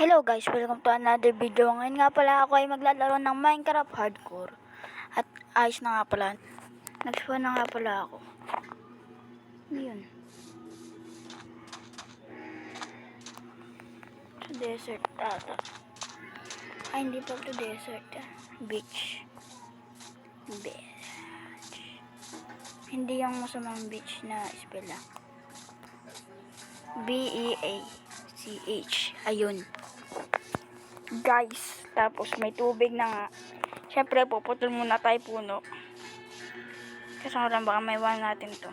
Hello guys, welcome to another video. Ngayon nga pala ako ay maglalaro ng Minecraft Hardcore. At ayos na nga pala. Nag-spawn na nga pala ako. Yun. Sa desert ata. Ay, hindi pa to desert. Beach. Beach. Hindi yung masamang beach na spell lang. B-E-A-C-H. Ayun. Guys, tapos may tubig na nga. Syempre, puputol muna tayo puno. Kasi lang baka may one natin to.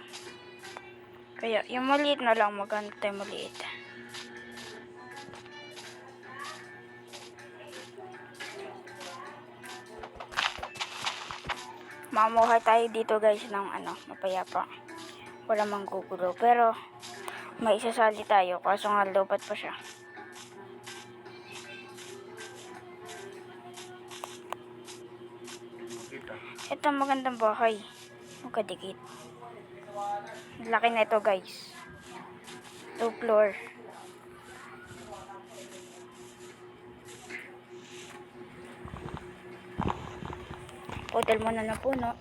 Kaya, yung maliit na lang, maganda tayo maliit. Mamuhay tayo dito guys ng mapayapa. Wala mang gugulo. Pero, may isasali tayo. Kaso nga lobat pa siya. Ito magandang bahay. Magkadikit. Laki na ito guys. 2 floor. Hotel muna na puno.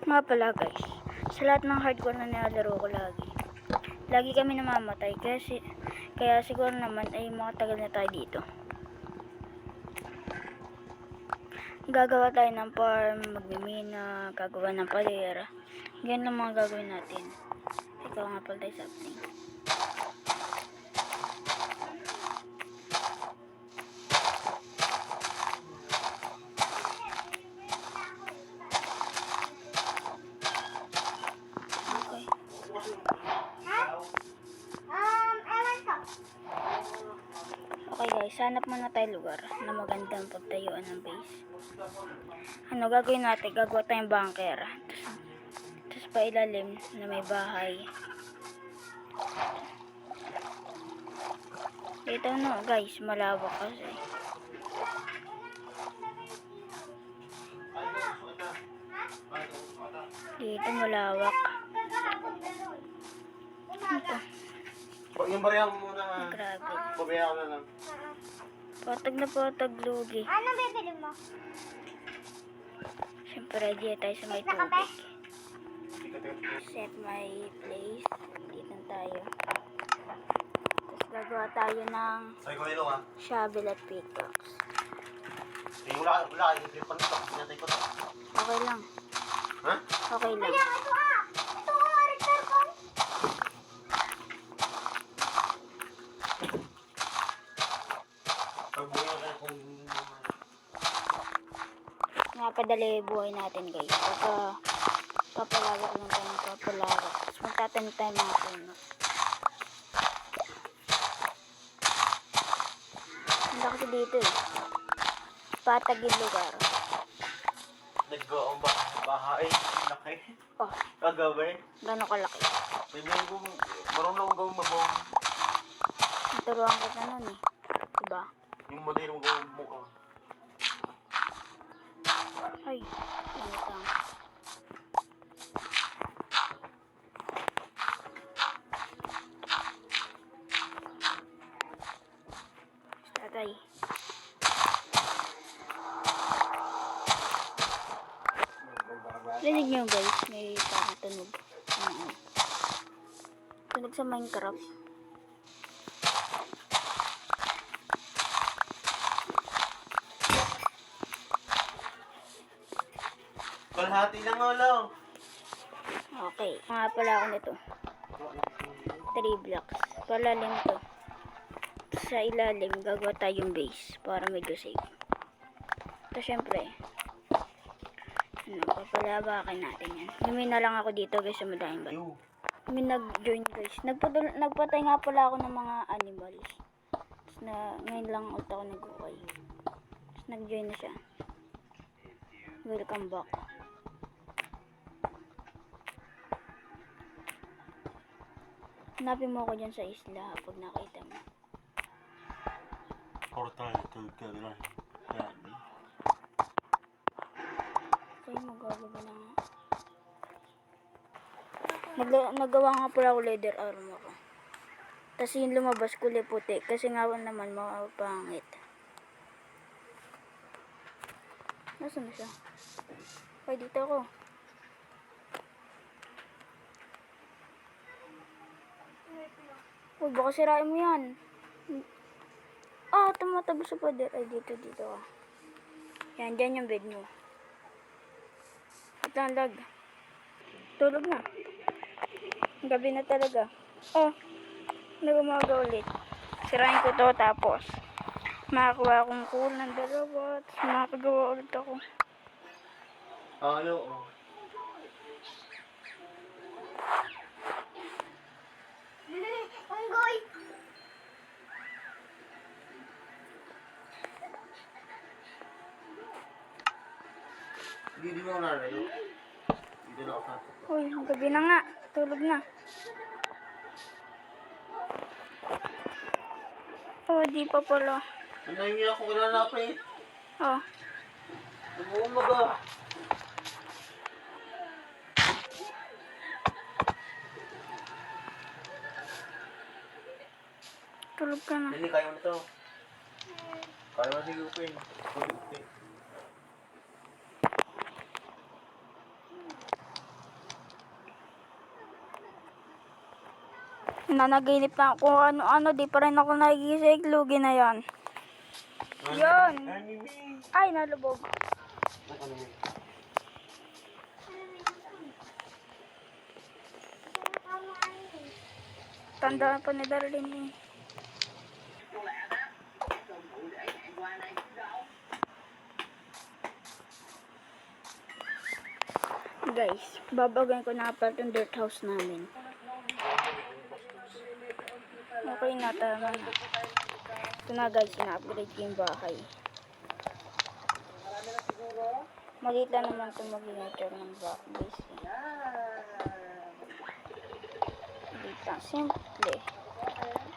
Nga pala guys. Sa lahat ng hardcore na nilalaro ko lagi kami namamatay. Kaya siguro naman ay makatagal na tayo dito. Gagawa tayo ng farm, magmimina, gagawa ng palera. Ganyan lang mga gagawin natin. Ikaw nga pala tayo something. Okay. Ewan ko. Okay guys, hanap muna tayo lugar na magandang pagtayuan ng base. Gagawin natin? Gagawa tayong bunker. Tapos pa ilalim na may bahay. Dito guys, malawak kasi. Dito malawak. Ito. Yung barya mo muna. Grabe. Pabaya ko na lang. Patag na patag lugi. Ano bibili mo? Siyempre, di tayo sa may tubig. Set my place. Dito tayo. Tapos gagawa tayo ng Sabi ko nilo ha. shovel at pickaxe. Wala kayo. Yung panito. Pinatay ko to. Okay lang. Ha? Okay lang. Ito repair ko. Pagbuhay ka na kung... Napadali buhay natin guys. Papalawak lang tayo ng papalawak. Tapos magtatanim tayo mga puno. Ang laki dito eh. Patag yung lugar. Nag-go ang bahay. Laki. Oh, Kagabi. gano'n kalaki. May mga marunong akong gawin mabong. Naturuan kita nun eh. Diba? Yung madirong gawin mukha. Ay, ano lang. Tatay. Rinig nyo guys, may parang tunog. Tunog sa Minecraft. Kalahati lang lang. Okay, nga pala ako nito. 3 blocks. Palalim to. Sa ilalim, gagawa tayong base para medyo safe. Ito syempre, papalabakin natin yan. Lumina lang ako dito guys sa madaming ba. May nag-join guys. Nagpatay nga pala ako ng mga animals. Tapos ngayon lang ulit ako nag-okay. Tapos nag-join na siya. Welcome back. Hanapin mo ako dyan sa isla pag nakita mo. Portal to Kagran. Okay, magagawa na nga. Nagawa nga pala ako leather armor ko. Tapos yung lumabas kulay puti. Kasi nga naman mapangit. Nasaan na siya? Ay, dito ako. Uy, baka sirain mo yan. Ah, tumatagos sa pader. Ay, dito ka. Yan, dyan yung bed mo. At lang, lag. Tulog na. Gabi na talaga. Oh, nagumaga ulit. Sirain ko to tapos makakuha akong cool ng dalawa. Tapos makakagawa ulit ako. Ayaw, oh. Unggoy! Hindi mo nalayo. Hindi na ako sa... Uy, gabi na nga. Tulog na. Oh, di pa pala. Nangyay ako kinanapin. Oh, Nag-uumaga. tulog ka na. Hindi, kaya mo na to. Kaya mo na sigupin. Sigupin. Nanaginip na ako ano-ano. Di pa rin ako nagigising. Lugi na yan. Yun. Anime. Ay, nalubog. Anime. Tandaan pa ni Darlene eh. Guys, babagayin ko na pala yung dirt house namin. Okay na, tama na. Ito na guys, ina-upgrade ko yung bahay. Maliit lang naman ito maging nature ng bahay guys. Maliit lang, simple.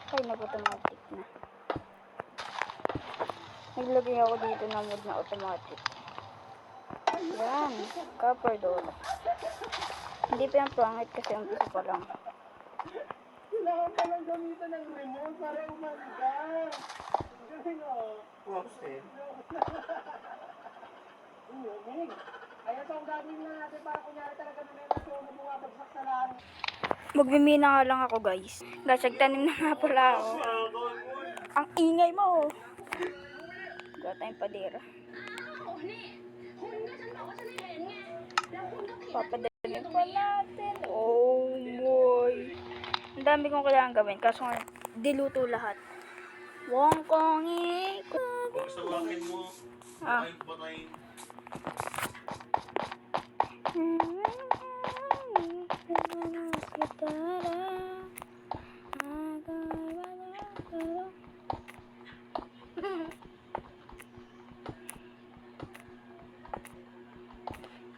Ay, nag-automatic na. Naglagay ako dito na mode na automatic. Yan, copper door. Hindi pa yung pangit kasi umpisa pa lang. Kailangan pa lang gamitan ng remote para umaga. Galing o. Wow, Kaya ito ang gagawin na natin para kunyari talaga na may nasuno bumabagsak sa langit. Magmimina nga lang ako guys. Guys, nagtanim na nga pala ako. Ang ingay mo. Gawa tayong padera. Papadalhin pa natin. Oh my. Ang dami kong kailangan gawin. Kaso nga, diluto lahat. Wong kongi. Huwag sa wakin mo. Ah. Patayin.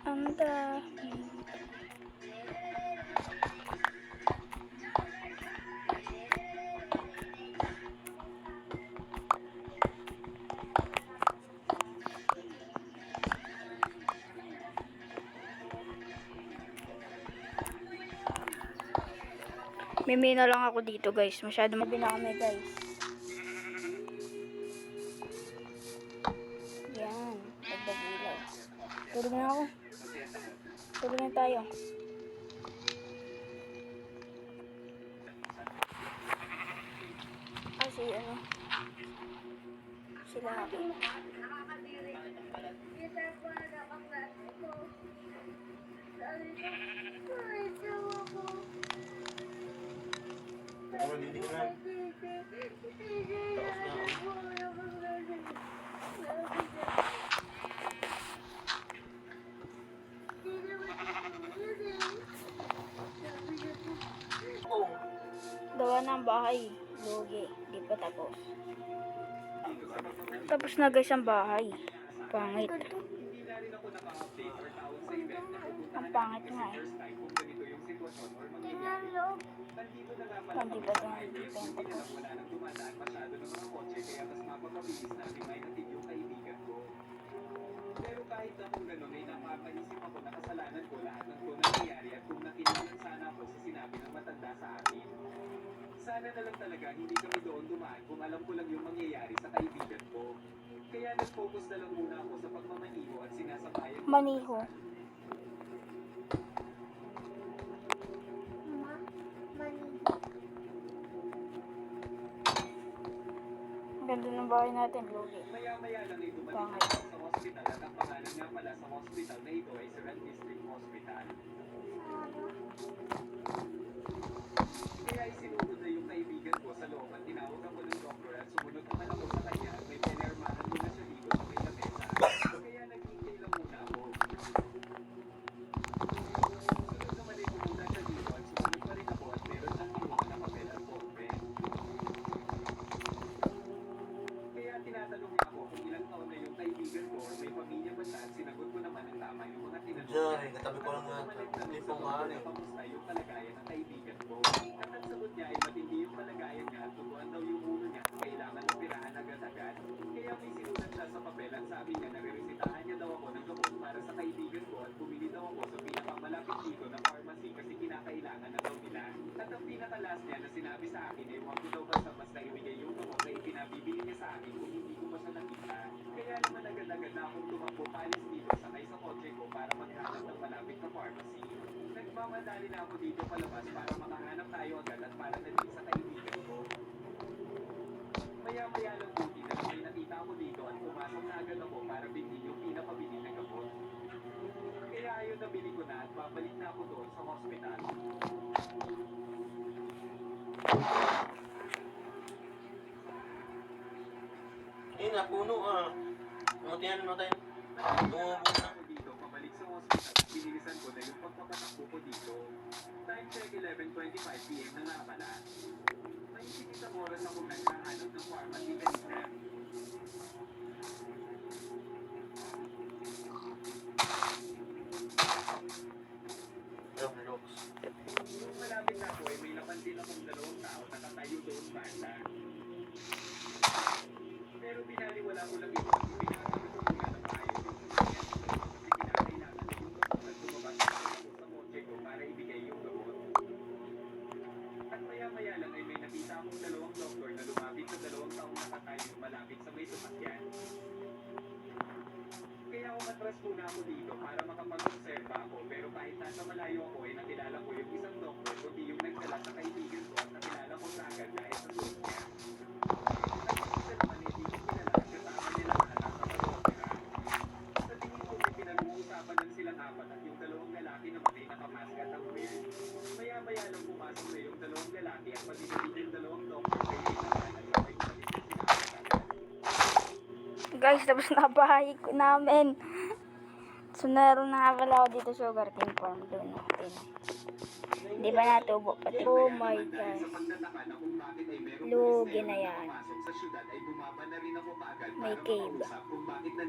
Anda. Mimina lang ako dito guys. Masyado mabi na kami guys. Yan. Nagbagilaw. Tulog na ako. Tulog na tayo. Kasi ano. Sila ako. Ako hindi na. Gawa ng bahay. Lugi. Di pa tapos. Tapos na guys ang bahay. Pangit. Ang pangit nga eh. Tingnan loob. Hindi pa yung tapos. Pero kahit na kung gano'n ay napapaisip ako na kasalanan ko lahat ng ito nangyayari at kung nakinig sana ako sa sinabi ng matanda sa akin. Sana na lang talaga hindi kami doon dumaan kung alam ko lang yung mangyayari sa kaibigan ko. Kaya nag-focus na lang muna ako sa pagmamaniho at sinasabayan ko. Maniho. Ma, mani. Ang ganda ng bahay natin, Lugi. Maya-maya lang ay dumating Pangit. ako sa hospital at ang pangalan nga pala sa hospital na ito ay Surat District Hospital. Kaya isinugod na yung kaibigan ko sa loob at tinawag ako ng doktor at sumunod naman ako sa kanya at may pinirmahan muna siya dito sa may lamesa. Kaya naghihintay lang muna ako. Sunod naman ay pumunta siya dito at sumunod pa rin ako at meron lang kinuha na papel at ballpen. Kaya tinatanong niya ako kung ilang taon na yung kaibigan ko or may pamilya ba siya at sinagot ko naman ang tama yung mga tinanong niya. Diyan, katabi ko lang nga. Hindi po nga eh. Kamusta yung kalagayan ng kaibigan ko? At ang sagot niya ay matindi yung kalagayan niya at tubuan daw yung ulo niya at kailangan operahan agad-agad. Kaya may sinulat siya sa papel at sabi niya nare-resitahan niya daw ako ng gamot para sa kaibigan ko at bumili daw ako sa pinakamalapit dito na pharmacy kasi kinakailangan na daw nila. At ang pinakalas niya na sinabi sa akin ay huwag ko daw basta-basta ibigay yung gamot na ipinabibili niya sa akin kung hindi ko pa siya nakita. Kaya naman agad-agad na akong tumakbo palis dito sakay sa kotse ko para maghanap ng malapit na pharmacy. Nagmamadali na ako dito palabas para makahanap tayo agad at para na din sa kaibigan ko. Maya-maya lang buti na may nakita ako dito at pumasok na agad ako para bilhin yung pinapabili na gamot. Kaya ayun nabili ko na at babalik na ako doon sa hospital. Eh, napuno ah. Matiyan mo tayo. Nagkakita ako dito, pabalik sa hospital at binilisan ko na yung pagpapatakbo ko dito. Time check 11:25 PM na nga pala. May isang oras akong naghahanap ng pharmacy kanina. Roblox. Nung malapit na ako ay may napansin akong dalawang tao nakatayo doon banda. Pero binaliwala ko lang ito at pinakasabi ko muna na maayos yung sasakyan ko kasi kinakailangan na yung gamot at lumabas na ako sa kotse ko para ibigay yung gamot. At maya-maya lang ay may nakita akong dalawang doktor na lumapit sa dalawang taong nakatayo malapit sa may sasakyan. Kaya umatras muna ako dito para makapag-observa ako pero kahit nasa malayo ako ay nakilala ko yung isang doktor kundi yung nagdala sa kaibigan ko at nakilala ko sa agad dahil sa suot niya. At isa naman ay hindi ko kilala at kasama nila na nasa pag-opera. Sa tingin ko may pinag-uusapan ng silang apat at yung dalawang lalaki naman ay nakamask at ang weird. Maya-maya lang pumasok na yung dalawang lalaki at pati na din yung dalawang doktor ay pinakalan at sabay palit na sila agad. Guys, tapos na bahay ko namin. So, naroon na nga pala ako dito sa Sugar King Farm. Doon natin. Di ba natubo pati? Oh my God. Lugi na yan. Sa syudad ay bumaba na rin ako kaagad May para cave. makausap kung bakit